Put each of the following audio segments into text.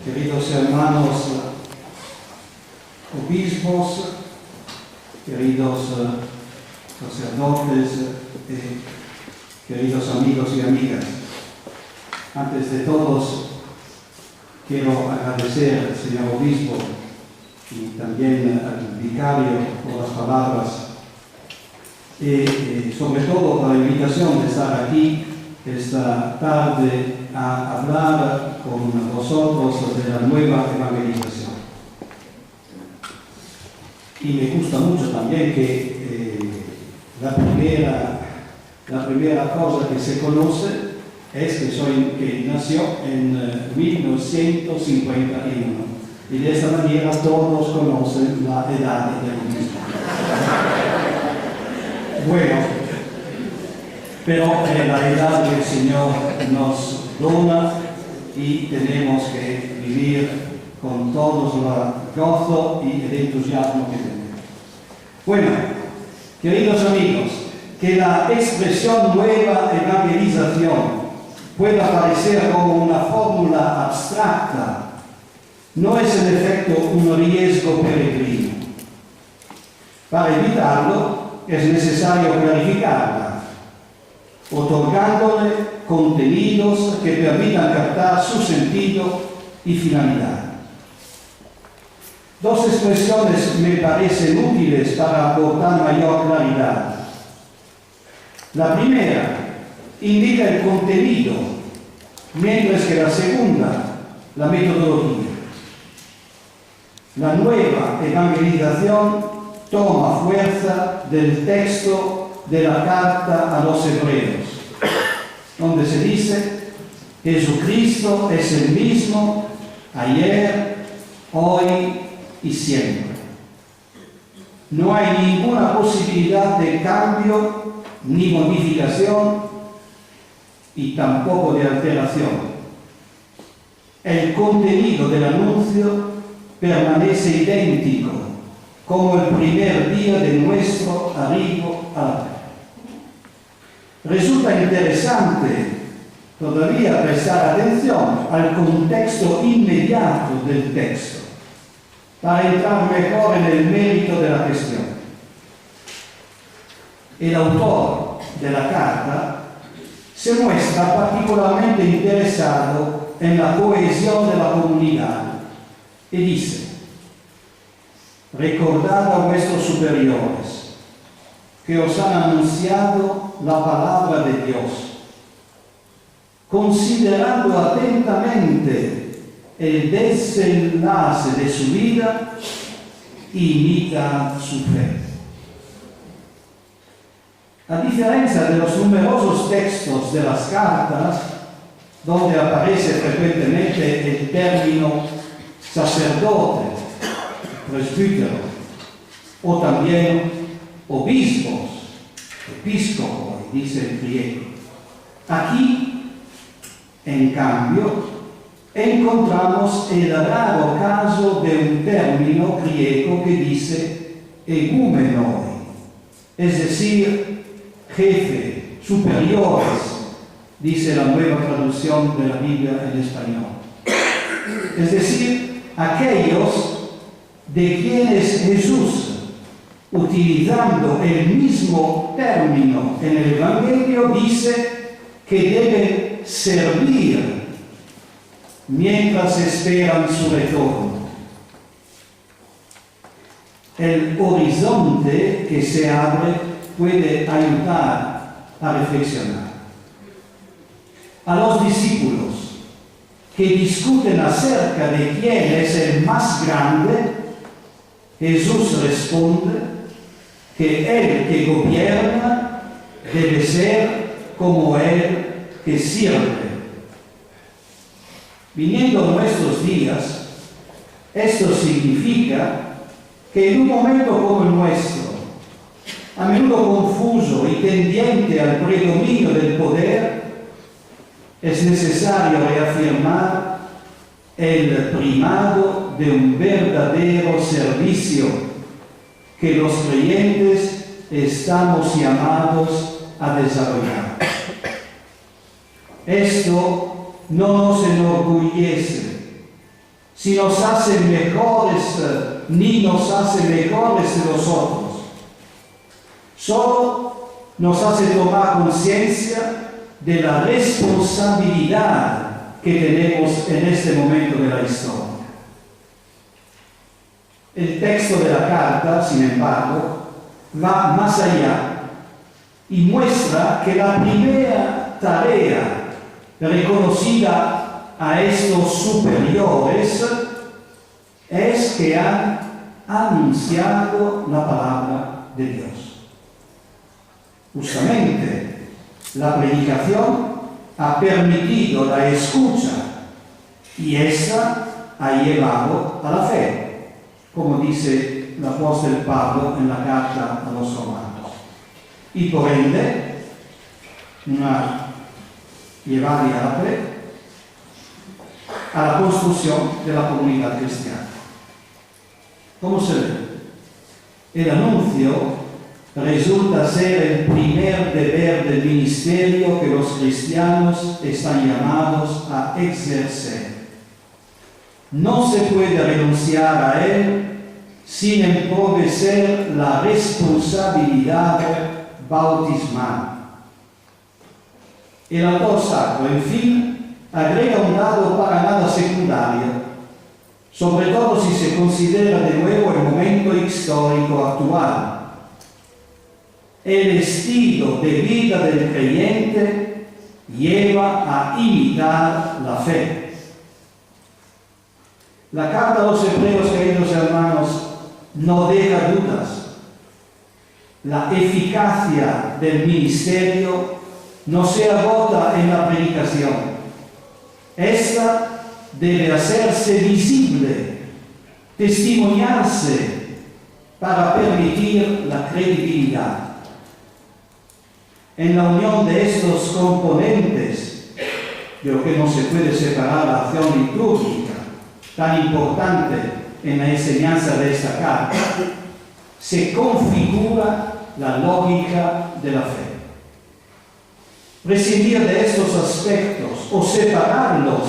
queridos hermanos obispos, queridos sacerdotes, queridos amigos y amigas. Antes de todos, quiero agradecer al señor obispo y también al vicario por las palabras y sobre todo por la invitación de estar aquí esta tarde a hablar con vosotros de la nueva evangelización. Y me gusta mucho también que la primera cosa que se conoce es que nació en 1951 y de esta manera todos conocen la edad del obispo. Bueno, pero la edad que el Señor nos dona y tenemos que vivir con todo el gozo y el entusiasmo que tenemos. Bueno, queridos amigos, que la expresión nueva evangelización pueda parecer como una fórmula abstracta no es en efecto un riesgo peregrino. Para evitarlo es necesario clarificarla, otorgándole contenidos que permitan captar su sentido y finalidad. Dos expresiones me parecen útiles para aportar mayor claridad. La primera indica el contenido, mientras que la segunda, la metodología. La nueva evangelización toma fuerza del texto de la carta a los hebreos, donde se dice: Jesucristo es el mismo ayer, hoy y siempre. No hay ninguna posibilidad de cambio ni modificación y tampoco de alteración. El contenido del anuncio permanece idéntico como el primer día de nuestro arribo a la tierra. Resulta interesante todavía prestar atención al contexto inmediato del texto para entrar mejor en el mérito de la cuestión. El autor de la carta se muestra particularmente interesado en la cohesión de la comunidad y dice: recordad a vuestros superiores que os han anunciado la palabra de Dios, considerando atentamente el desenlace de su vida, imitad su fe. A diferencia de los numerosos textos de las cartas, donde aparece frecuentemente el término sacerdote, presbítero, o también obispos, episcopo, dice el griego. Aquí, en cambio, encontramos el raro caso de un término griego que dice egúmenoi, es decir, jefe, superiores, dice la nueva traducción de la Biblia en español. Es decir, aquellos de quienes Jesús, utilizando el mismo término en el Evangelio, dice que deben servir mientras esperan su retorno. El horizonte que se abre puede ayudar a reflexionar. A los discípulos que discuten acerca de quién es el más grande, Jesús responde que el que gobierna debe ser como el que sirve. Viniendo a nuestros días, esto significa que en un momento como el nuestro, a menudo confuso y tendiente al predominio del poder, es necesario reafirmar el primado de un verdadero servicio que los creyentes estamos llamados a desarrollar. Esto no nos enorgullece, si nos hace mejores, ni nos hace mejores de los otros. Solo nos hace tomar conciencia de la responsabilidad que tenemos en este momento de la historia. El texto de la carta, sin embargo, va más allá y muestra que la primera tarea reconocida a estos superiores es que han anunciado la palabra de Dios. Justamente, la predicación ha permitido la escucha y esta ha llevado a la fe, como dice el apóstol Pablo en la carta a los romanos. Y por ende, una llevada a la construcción de la comunidad cristiana. ¿Cómo se ve? El anuncio resulta ser el primer deber del ministerio que los cristianos están llamados a ejercer. No se puede renunciar a él sin empobrecer la responsabilidad bautismal. El autor sacro, en fin, agrega un dato para nada secundario, sobre todo si se considera de nuevo el momento histórico actual. El estilo de vida del creyente lleva a imitar la fe. La carta a los hebreos, queridos hermanos, no deja dudas. La eficacia del ministerio no se agota en la predicación. Esta debe hacerse visible, testimoniarse para permitir la credibilidad. En la unión de estos componentes, de lo que no se puede separar la acción litúrgica, tan importante en la enseñanza de esta carta, se configura la lógica de la fe. Prescindir de estos aspectos o separarlos,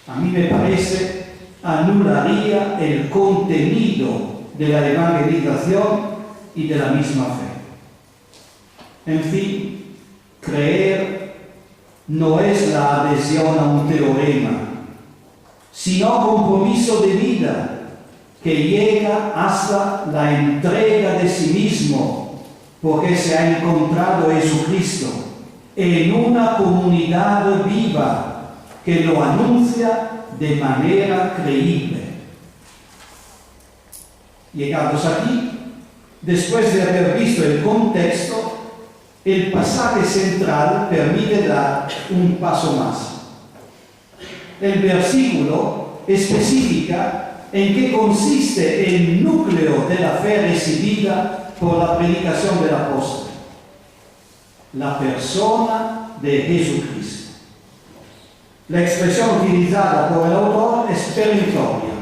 a mí me parece, anularía el contenido de la evangelización y de la misma fe. En fin, creer no es la adhesión a un teorema, sino compromiso de vida que llega hasta la entrega de sí mismo, porque se ha encontrado Jesucristo en una comunidad viva que lo anuncia de manera creíble. Llegados aquí, después de haber visto el contexto, el pasaje central permite dar un paso más. El versículo especifica en qué consiste el núcleo de la fe recibida por la predicación del apóstol: la persona de Jesucristo. La expresión utilizada por el autor es perentoria.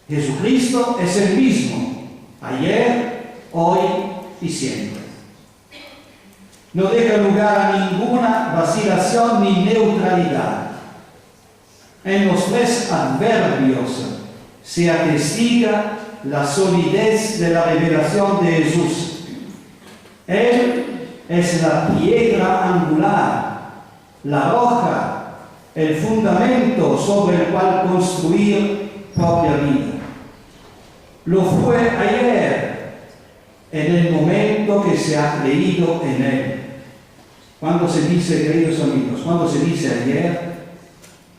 Jesucristo es el mismo, ayer, hoy y siempre. No deja lugar a ninguna vacilación ni neutralidad. En los tres adverbios se atestiga la solidez de la revelación de Jesús. Él es la piedra angular, la roca, el fundamento sobre el cual construir propia vida. Lo fue ayer, en el momento que se ha creído en Él. Cuando se dice, queridos amigos, cuando se dice ayer,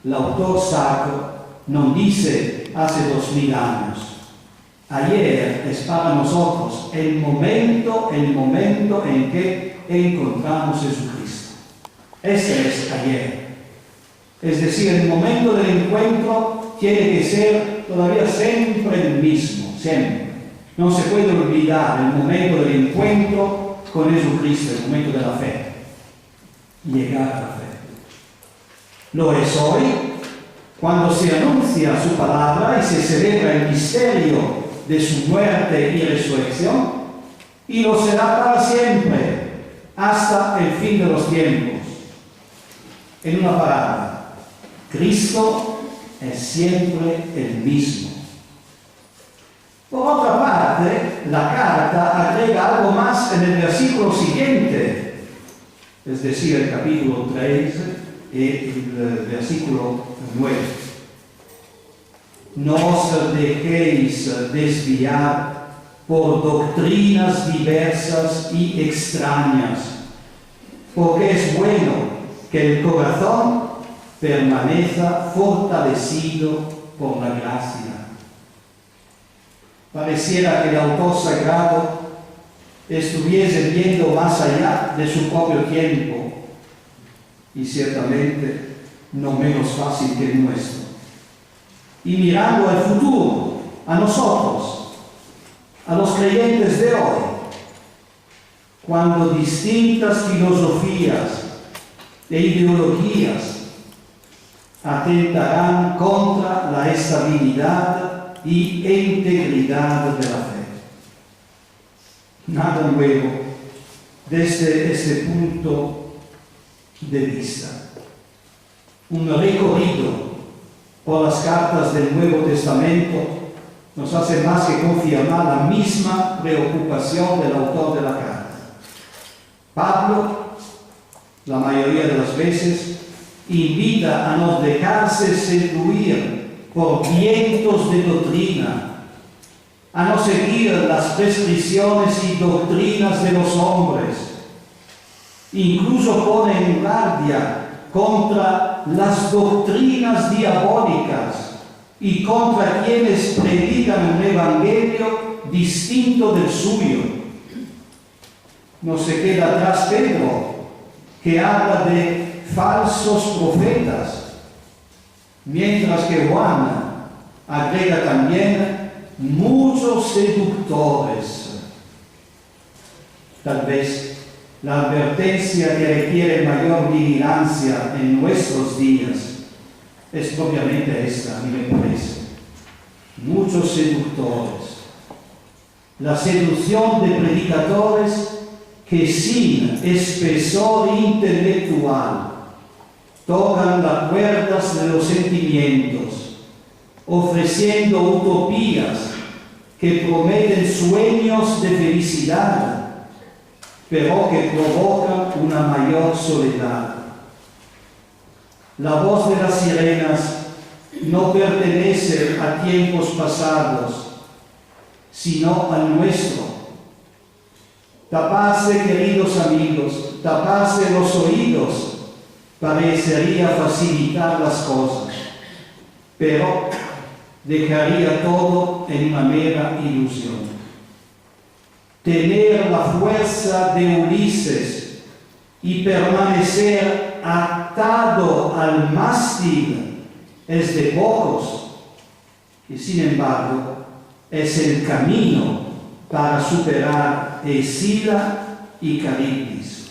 el autor sacro no dice hace 2000 años. Ayer es para nosotros el momento en que encontramos a Jesucristo. Ese es ayer. Es decir, el momento del encuentro tiene que ser todavía siempre el mismo, siempre. No se puede olvidar el momento del encuentro con Jesucristo, el momento de la fe. Llegar a la fe. Lo es hoy, cuando se anuncia su palabra y se celebra el misterio de su muerte y resurrección, y lo será para siempre, hasta el fin de los tiempos. En una palabra, Cristo es siempre el mismo. Por otra parte, la carta agrega algo más en el versículo siguiente, es decir, el capítulo 3 y el versículo 9. No os dejéis desviar por doctrinas diversas y extrañas, porque es bueno que el corazón permanezca fortalecido por la gracia. Pareciera que el autor sagrado estuviese viendo más allá de su propio tiempo, y ciertamente no menos fácil que el nuestro, y mirando al futuro, a nosotros, a los creyentes de hoy, cuando distintas filosofías e ideologías atentarán contra la estabilidad y integridad de la fe. Nada nuevo desde este punto de vista. Un recorrido por las cartas del Nuevo Testamento nos hace más que confirmar la misma preocupación del autor de la carta. Pablo, la mayoría de las veces, invita a no dejarse seducir por vientos de doctrina, a no seguir las prescripciones y doctrinas de los hombres. Incluso pone en guardia contra las doctrinas diabólicas y contra quienes predican un evangelio distinto del suyo. No se queda atrás Pedro, que habla de falsos profetas, mientras que Juan agrega también muchos seductores. Tal vez la advertencia que requiere mayor vigilancia en nuestros días es propiamente esta, a mí me parece. Muchos seductores. La seducción de predicadores que sin espesor intelectual tocan las cuerdas de los sentimientos, ofreciendo utopías que prometen sueños de felicidad, pero que provocan una mayor soledad. La voz de las sirenas no pertenece a tiempos pasados, sino al nuestro. Taparse, queridos amigos, taparse los oídos parecería facilitar las cosas, pero dejaría todo en una mera ilusión. Tener la fuerza de Ulises y permanecer atado al mástil es de pocos, y sin embargo es el camino para superar Escila y Caribdis.